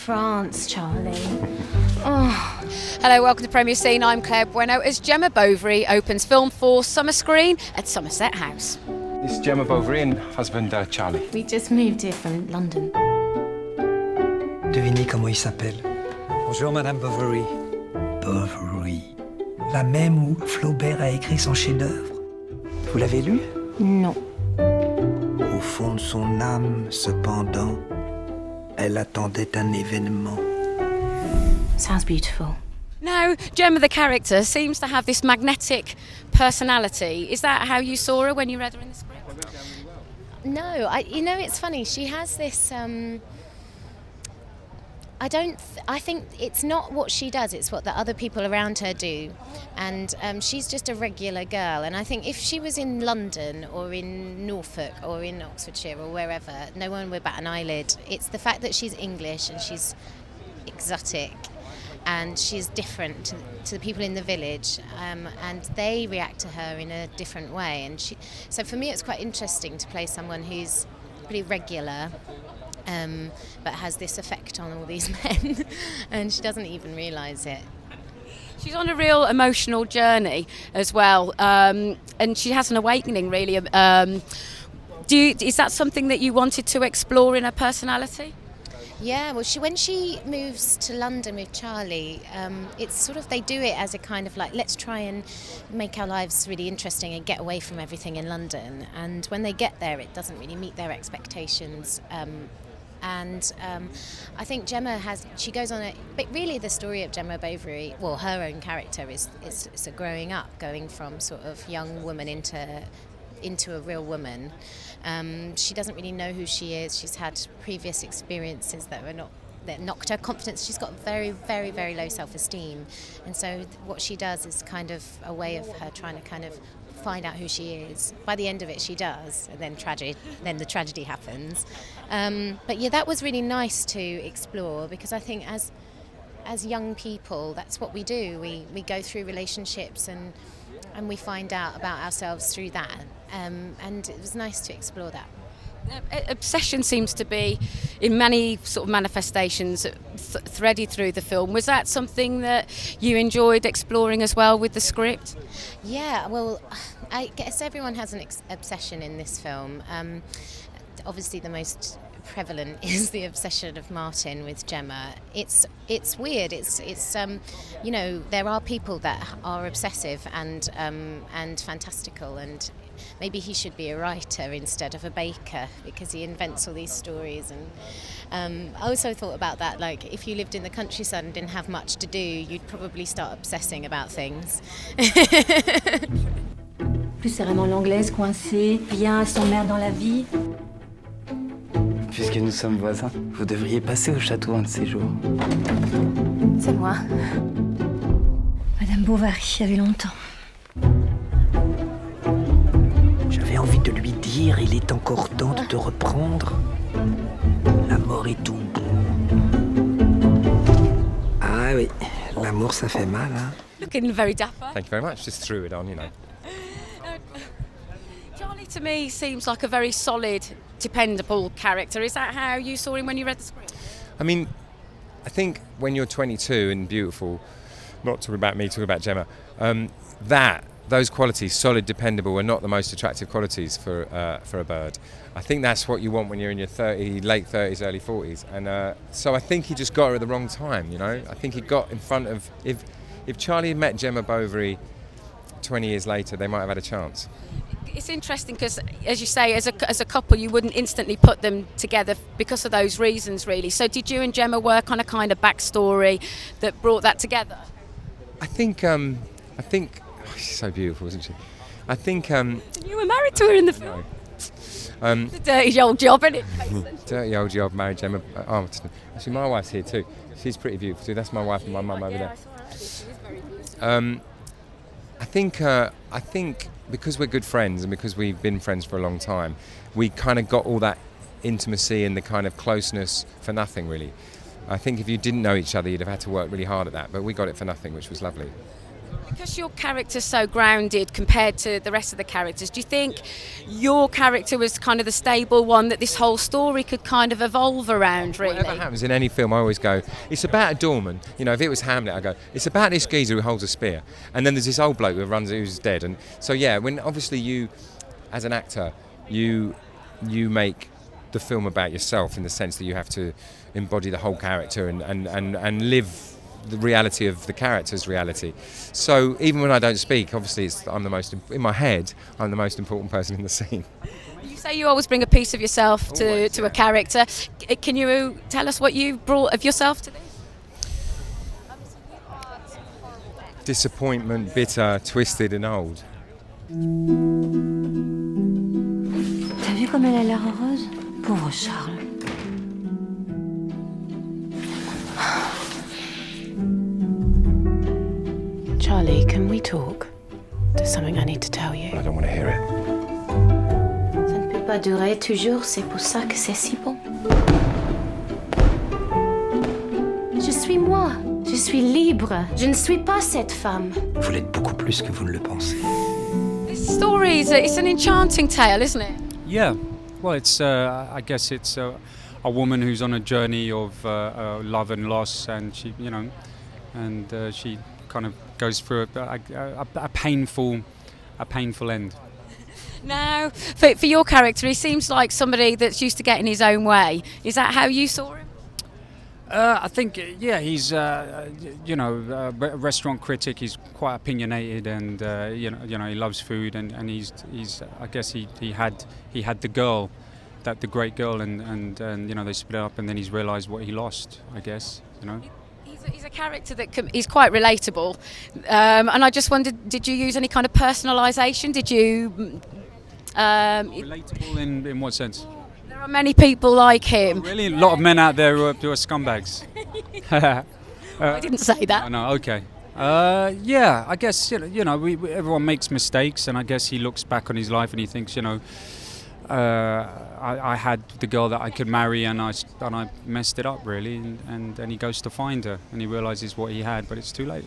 France, Charlie. Oh. Hello, welcome to Premier Scene. I'm Claire Bueno as Gemma Bovery opens Film 4 summer screen at Somerset House. This is Gemma Bovery and husband Charlie. We just moved here from London. Devinez comment il s'appelle. Bonjour, Madame Bovary. Bovary. La même où Flaubert a écrit son chef-d'œuvre. Vous l'avez lu? Non. Au fond de son âme, cependant, elle attendait un événement. Sounds beautiful. Now, Gemma, the character, seems to have this magnetic personality. Is that how you saw her when you read her in the script? No, it's funny. She has this. I think it's not what she does, it's what the other people around her do. And she's just a regular girl. And I think if she was in London or in Norfolk or in Oxfordshire or wherever, no one would bat an eyelid. It's the fact that she's English and she's exotic and she's different to the people in the village, and they react to her in a different way. And so for me it's quite interesting to play someone who's pretty regular, but has this effect on all these men and she doesn't even realise it. She's on a real emotional journey as well, and she has an awakening really. Is that something that you wanted to explore in her personality? Yeah, well, when she moves to London with Charlie, it's sort of, they do it as a kind of like, let's try and make our lives really interesting and get away from everything in London. And when they get there, it doesn't really meet their expectations. I think Gemma she goes on but really the story of Gemma Bovery, well, her own character is a growing up, going from sort of young woman into a real woman. She doesn't really know who she is. She's had previous experiences that knocked her confidence. She's got very, very, very low self-esteem. And so what she does is kind of a way of her trying to kind of find out who she is. By the end of it, she does, and then the tragedy happens. But yeah, that was really nice to explore, because I think as young people, that's what we do. We go through relationships and we find out about ourselves through that. And it was nice to explore that. Obsession seems to be in many sort of manifestations threaded through the film. Was that something that you enjoyed exploring as well with the script? Yeah, well, I guess everyone has an obsession in this film. Obviously the most prevalent is the obsession of Martin with Gemma. It's weird. It's there are people that are obsessive and fantastical, and maybe he should be a writer instead of a baker, because he invents all these stories. And I also thought about that, like if you lived in the countryside and didn't have much to do, you'd probably start obsessing about things. Plus c'est vraiment l'anglaise coincée, bien s'emmerde dans la vie. Puisque nous sommes voisins, vous devriez passer au château un de ces jours. C'est moi. Madame Bovary, il y avait longtemps. J'avais envie de lui dire, il est encore temps de te reprendre. La mort est tout bon. Ah oui, l'amour ça fait mal, hein. Looking very dapper. Thank you very much. Just threw it on, Charlie to me seems like a very solid, dependable character. Is that how you saw him when you read the script? I mean, I think when you're 22 and beautiful, not talking about me, talking about Gemma, those qualities, solid, dependable, are not the most attractive qualities for a bird. I think that's what you want when you're in your late 30s, early 40s. And so I think he just got her at the wrong time, I think he got in front of... If Charlie had met Gemma Bovery 20 years later, they might have had a chance. It's interesting because, as you say, as a couple, you wouldn't instantly put them together because of those reasons, really. So did you and Gemma work on a kind of backstory that brought that together? I think she's so beautiful, isn't she? I think... you were married to her in the film. No. The dirty old job, isn't it? Dirty old job, married Gemma Arterton. Actually, my wife's here too. She's pretty beautiful too. That's my wife and my mum over there. She is very beautiful. I think because we're good friends and because we've been friends for a long time, we kind of got all that intimacy and the kind of closeness for nothing, really. I think if you didn't know each other, you'd have had to work really hard at that, but we got it for nothing, which was lovely. Because your character's so grounded compared to the rest of the characters, do you think your character was kind of the stable one that this whole story could kind of evolve around, really? Whatever happens in any film, I always go, it's about a doorman. You know, if it was Hamlet, I go, it's about this geezer who holds a spear. And then there's this old bloke who's dead. And so, yeah, when obviously you, as an actor, you make the film about yourself in the sense that you have to embody the whole character and live the reality of the character's reality. So even when I don't speak, obviously in my head, I'm the most important person in the scene. You say you always bring a piece of yourself to a character. Can you tell us what you brought of yourself to this? Disappointment, bitter, twisted and old. T'as vu comme elle a l'air heureuse? Pauvre Charles. Charlie, can we talk? There's something I need to tell you. I don't want to hear it. Ça ne peut pas durer toujours, c'est pour ça que c'est si bon. Je suis moi, je suis libre. Je ne suis pas cette femme. Vous l'êtes beaucoup plus que vous ne le pensez. This story it's an enchanting tale, isn't it? Yeah, well, it's I guess it's a woman who's on a journey of love and loss, and she, she kind of goes through a painful end. Now, for your character, he seems like somebody that's used to getting his own way. Is that how you saw him? I think, yeah, he's a restaurant critic. He's quite opinionated, and he loves food, and he's I guess he had the girl, the great girl, and they split up, and then he's realised what he lost. I guess. He's a character that is quite relatable, and I just wondered, did you use any kind of personalisation? Did you relatable in what sense? There are many people like him. Really, a lot of men out there who are scumbags. I didn't say that. Oh, no, okay. Yeah, I guess everyone makes mistakes, and I guess he looks back on his life and he thinks, I had the girl that I could marry, and I messed it up really, and he goes to find her, and he realises what he had, but it's too late.